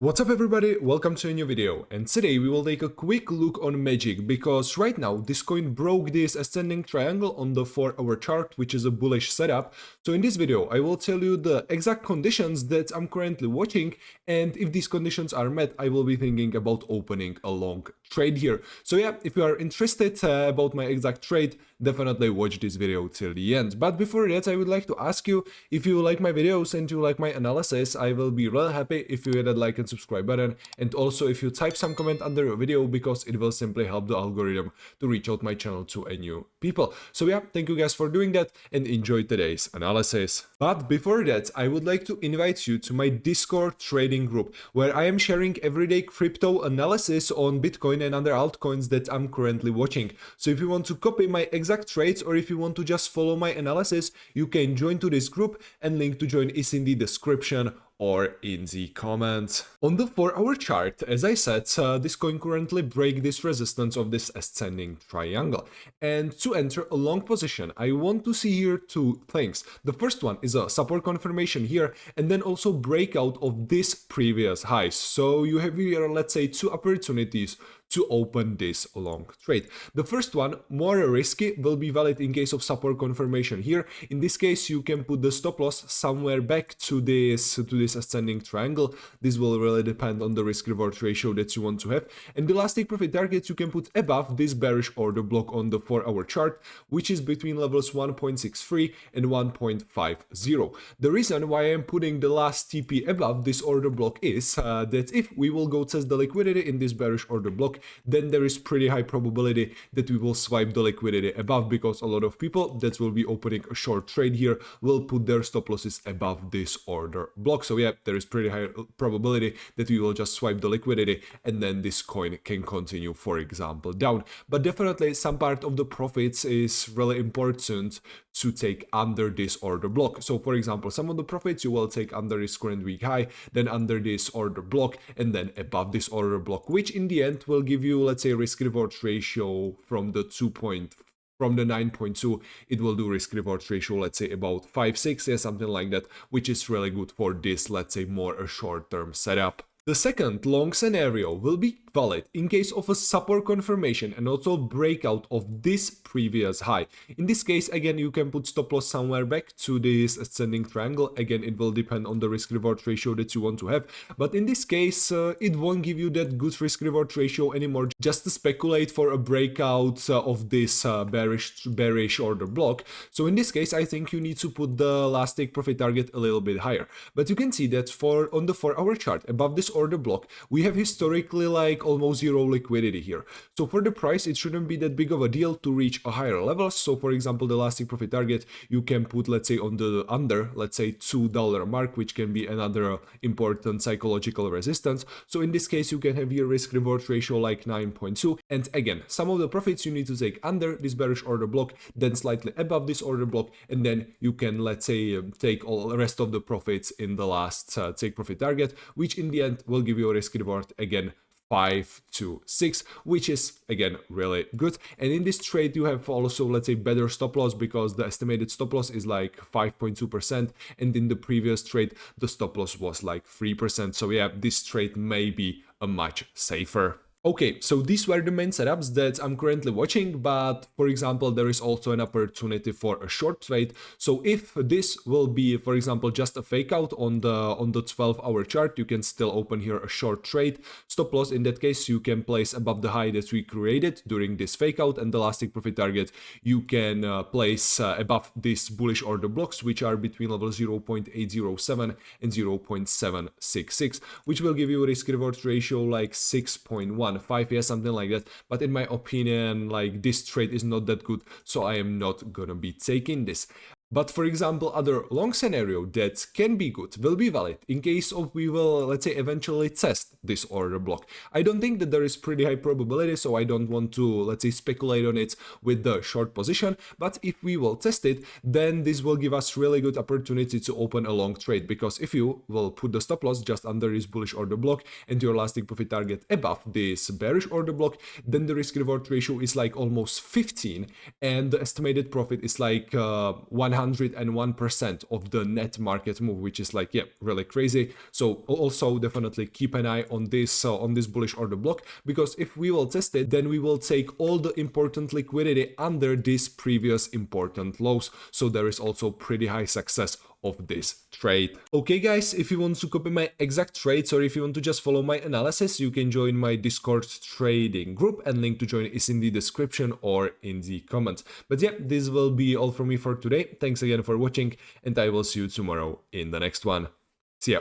What's up everybody, welcome to a new video, and today we will take a quick look on Magic because right now this coin broke this ascending triangle on the 4-hour chart, which is a bullish setup. So in this video I will tell you the exact conditions that I'm currently watching, and if these conditions are met I will be thinking about opening a long trade here. So yeah, if you are interested about my exact trade, definitely watch this video till the end. But before that I would like to ask you, if you like my videos and you like my analysis, I will be real happy if you hit that like and subscribe button, and also if you type some comment under your video because it will simply help the algorithm to reach out my channel to a new people. So yeah, thank you guys for doing that and enjoy today's analysis. But before that, I would like to invite you to my Discord trading group where I am sharing everyday crypto analysis on Bitcoin and other altcoins that I'm currently watching. So if you want to copy my exact trades or if you want to just follow my analysis, you can join to this group, and link to join is in the description or in the comments. On the 4-hour chart, as I said, this coin currently break this resistance of this ascending triangle. And to enter a long position, I want to see here two things. The first one is a support confirmation here, and then also breakout of this previous high. So you have here, let's say, two opportunities to open this long trade. The first one, more risky, will be valid in case of support confirmation here. In this case, you can put the stop loss somewhere back to this ascending triangle. This will really depend on the risk reward ratio that you want to have. And the last take profit target you can put above this bearish order block on the 4-hour chart, which is between levels 1.63 and 1.50. The reason why I'm putting the last TP above this order block is that if we will go test the liquidity in this bearish order block, then there is pretty high probability that we will swipe the liquidity above, because a lot of people that will be opening a short trade here will put their stop losses above this order block. So yeah, there is pretty high probability that we will just swipe the liquidity and then this coin can continue, for example, down. But definitely some part of the profits is really important to take under this order block. So for example, some of the profits you will take under this current week high, then under this order block, and then above this order block, which in the end will give you, let's say, risk reward ratio from the 9.2, it will do risk reward ratio, let's say about 5-6, yeah, something like that, which is really good for this, let's say, more a short-term setup. The second long scenario will be valid in case of a support confirmation and also breakout of this previous high. In this case, again, you can put stop loss somewhere back to this ascending triangle. Again, it will depend on the risk reward ratio that you want to have, but in this case it won't give you that good risk reward ratio anymore, just to speculate for a breakout of this bearish order block. So in this case, I think you need to put the last take profit target a little bit higher. But you can see that on the 4-hour chart above this order block, we have historically like almost zero liquidity here. So for the price, it shouldn't be that big of a deal to reach a higher level. So for example, the last take profit target you can put, let's say, on the under, let's say, $2 mark, which can be another important psychological resistance. So in this case, you can have your risk reward ratio like 9.2. And again, some of the profits you need to take under this bearish order block, then slightly above this order block, and then you can, let's say, take all the rest of the profits in the last take profit target, which in the end will give you a risk reward again 5 to 6, which is again really good. And in this trade you have also, let's say, better stop loss, because the estimated stop loss is like 5.2%, and in the previous trade the stop loss was like 3%. So yeah, this trade may be a much safer. Okay, so these were the main setups that I'm currently watching, but for example, there is also an opportunity for a short trade. So if this will be, for example, just a fake out on the 12-hour chart, you can still open here a short trade. Stop loss in that case you can place above the high that we created during this fake out, and the last take profit target you can place above these bullish order blocks, which are between level 0.807 and 0.766, which will give you a risk reward ratio like 6.1. 5, yeah, something like that. But in my opinion, like, this trade is not that good, so I am not gonna be taking this. But for example, other long scenario that can be good will be valid in case of we will, let's say, eventually test this order block. I don't think that there is pretty high probability, so I don't want to, let's say, speculate on it with the short position. But if we will test it, then this will give us really good opportunity to open a long trade, because if you will put the stop loss just under this bullish order block and your last take profit target above this bearish order block, then the risk reward ratio is like almost 15, and the estimated profit is like 100 301% of the net market move, which is like, yeah, really crazy. So also definitely keep an eye on this bullish order block, because if we will test it, then we will take all the important liquidity under these previous important lows. So there is also pretty high success of this trade. Okay guys, if you want to copy my exact trades or if you want to just follow my analysis, you can join my Discord trading group, and link to join is in the description or in the comments. But yeah, this will be all from me for today. Thanks again for watching, and I will see you tomorrow in the next one. See ya.